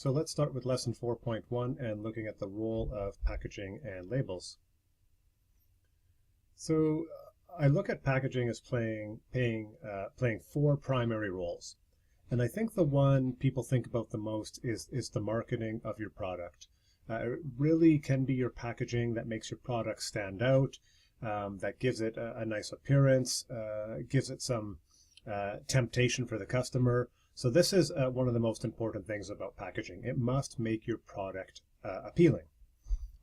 So let's start with lesson 4.1 and looking at the role of packaging and labels. So I look at packaging as playing four primary roles. And I think the one people think about the most is the marketing of your product. It really can be your packaging that makes your product stand out, that gives it a nice appearance, gives it some temptation for the customer. So this is one of the most important things about packaging. It must make your product appealing.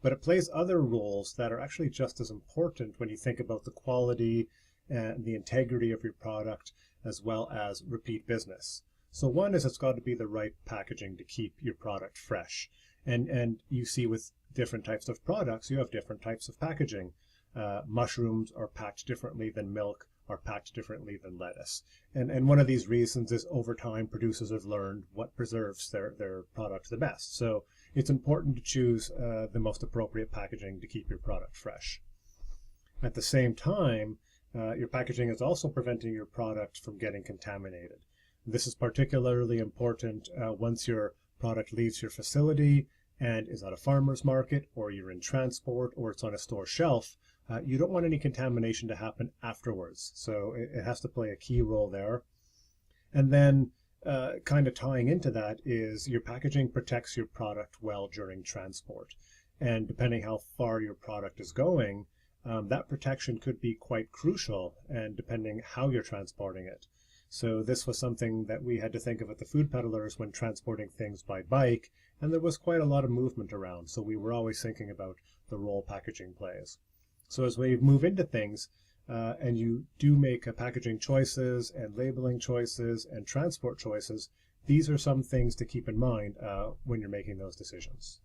But it plays other roles that are actually just as important when you think about the quality and the integrity of your product, as well as repeat business. So one is it's got to be the right packaging to keep your product fresh. And you see with different types of products, you have different types of packaging. Mushrooms are packed differently than milk, are packed differently than lettuce. And one of these reasons is over time producers have learned what preserves their product the best. So it's important to choose the most appropriate packaging to keep your product fresh. At the same time, your packaging is also preventing your product from getting contaminated. This is particularly important once your product leaves your facility and is at a farmer's market, or you're in transport, or it's on a store shelf. You don't want any contamination to happen afterwards. So it has to play a key role there. And then kind of tying into that is your packaging protects your product well during transport. And depending how far your product is going, that protection could be quite crucial, and depending how you're transporting it. So this was something that we had to think of at the food peddlers when transporting things by bike, and there was quite a lot of movement around. So we were always thinking about the role packaging plays. So as we move into things, and you do make packaging choices and labeling choices and transport choices, these are some things to keep in mind when you're making those decisions.